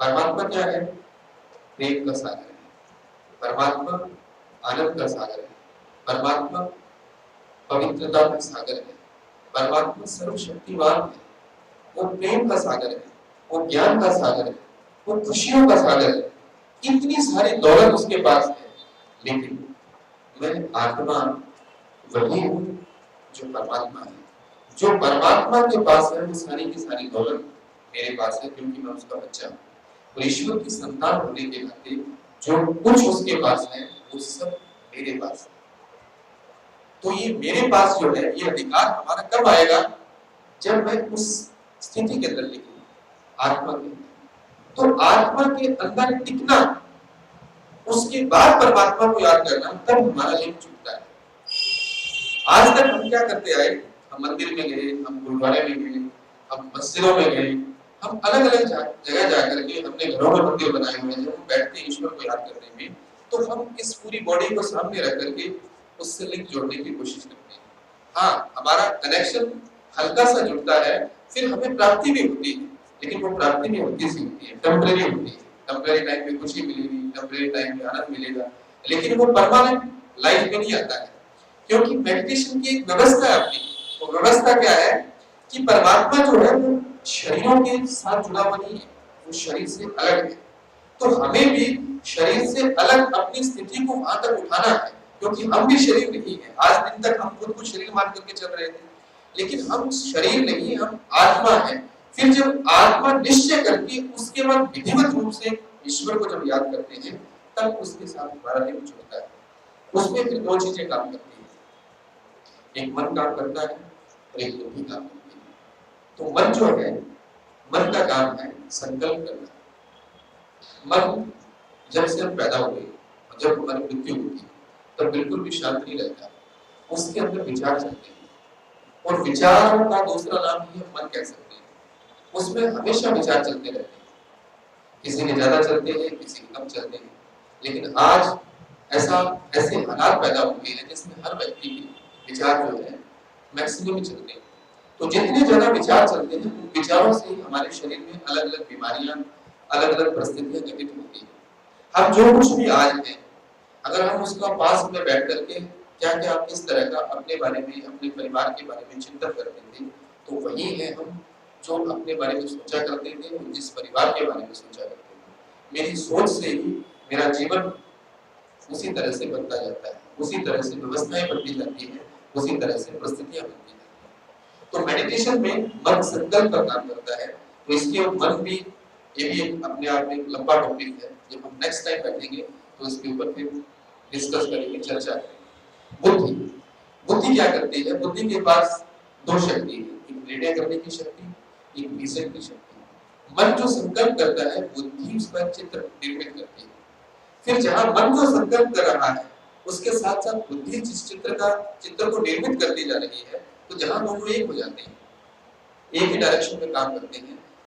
परमात्मा क्या है? प्रेम का सागर है। परमात्मा आनंद का सागर है। परमात्मा पवित्रता का सागर है। परमात्मा सर्वशक्तिवान है। वो प्रेम का सागर है, वो ज्ञान का सागर है, वो खुशियों का सागर है। इतनी सारी दौलत उसके पास है, लेकिन मैं आत्मा वही हूँ जो परमात्मा है। जो परमात्मा के पास है वो सारी की सारी दौलत मेरे पास है, क्योंकि मैं उसका बच्चा हूँ। और ईश्वर की संतान होने के नाते जो कुछ उसके पास है वो सब मेरे पास है। तो ये मेरे पास जो है, ये अधिकार हमारा कब आएगा? जब मैं उस स्थिति के अंदर टिकूंगा, आत्मा के। तो आत्मा के अंदर टिकना, उसके बाद परमात्मा को याद करना, तब हमारा लिंक जुड़ता है। आज तक हम क्या करते आए? हम मंदिर में गए, हम गुरुद्वारे में गए, हम मस्जिदों में गए, हम अलग अलग जगह जाकर के हमने घरों में मंदिर बनाए हुए हैं। जब हम बैठते हैं ईश्वर को याद करने में, तो हम इस पूरी बॉडी को सामने रख करके उससे लिंक जोड़ने की कोशिश करते हैं। हाँ, हमारा कनेक्शन हल्का सा जुड़ता है, फिर हमें प्राप्ति भी होती है, लेकिन वो प्राप्ति भी हल्की सी होती है, टेम्परेरी होती है। टेम्परेरी टाइम में खुशी मिलेगी, टेम्परेरी टाइम में आनंद मिलेगा, लेकिन वो परमानेंट लाइफ में नहीं आता है। क्योंकि मेडिटेशन की एक व्यवस्था है अपनी। वो व्यवस्था क्या है कि परमात्मा जो है वो शरीरों के साथ जुड़ा हुआ नहीं है, वो शरीर से अलग है। तो हमें भी शरीर से अलग अपनी स्थिति को वहां तक उठाना है, क्योंकि हम भी शरीर नहीं है। आज दिन तक हम खुद को शरीर मान करके चल रहे थे, लेकिन हम शरीर नहीं, हम आत्मा है। फिर जब आत्मा निश्चय करके उसके बाद विधिवत रूप से ईश्वर को जब याद करते हैं, तब उसके साथ हमारा लिंक जुड़ता है। उसमें फिर दो चीजें काम करती है, एक मन काम करता है और एक बुद्धि काम करती है। तो मन जो है, मन का काम है संकल्प करना। मन जब से हम पैदा हुए और जब हमारी मृत्यु होती है, तब बिल्कुल भी शांत नहीं रहता। उसके अंदर विचार चलते हैं, और विचारों का दूसरा नाम ही हम मन कह सकते हैं। उसमें हमेशा विचार चलते रहते हैं, किसी के ज्यादा चलते हैं, किसी के कम चलते हैं। लेकिन आज ऐसे हालात पैदा हो गए हैं जिसमें हर व्यक्ति के विचार जो है मैक्सिमम चलते हैं। तो जितने ज्यादा विचार चलते हैं, उन विचारों से ही हमारे शरीर में अलग अलग बीमारियां, अलग अलग परिस्थितियां घटित होती है। हम जो कुछ भी आज हैं, अगर हम उसका पास में बैठ करके क्या क्या किस तरह का अपने बारे में, अपने परिवार के बारे में चिंतन करते थे, तो वही है हम जो अपने बारे में सोचा करते थे, जिस परिवार के बारे में सोचा करते थे। मेरी सोच से ही मेरा जीवन उसी तरह से बनता जाता है, उसी तरह से व्यवस्थाएं बनती जाती है, उसी तरह से परिस्थितियां बनती जाती है। तो मेडिटेशन में मन संकल्प का काम करता है। तो इसके मन भी, ये भी अपने आप में एक लंबा टॉपिक है। जब हम नेक्स्ट टाइम बैठेंगे तो इसके ऊपर फिर डिस्कस करेंगे, चर्चा करेंगे। बुद्धि, बुद्धि क्या करती है? बुद्धि के पास दो शक्ति है, एक निर्णय करने की शक्ति, एक विजन की शक्ति। मन जो संकल्प करता है, बुद्धि उसका चित्र निर्मित करती है। फिर जहां मन जो संकल्प कर रहा है, उसके साथ साथ बुद्धि जिस चित्र को निर्मित करती जा रही है, तो जहां दोनों एक हो जाते हैं, एक ही डायरेक्शन में काम करते हैं,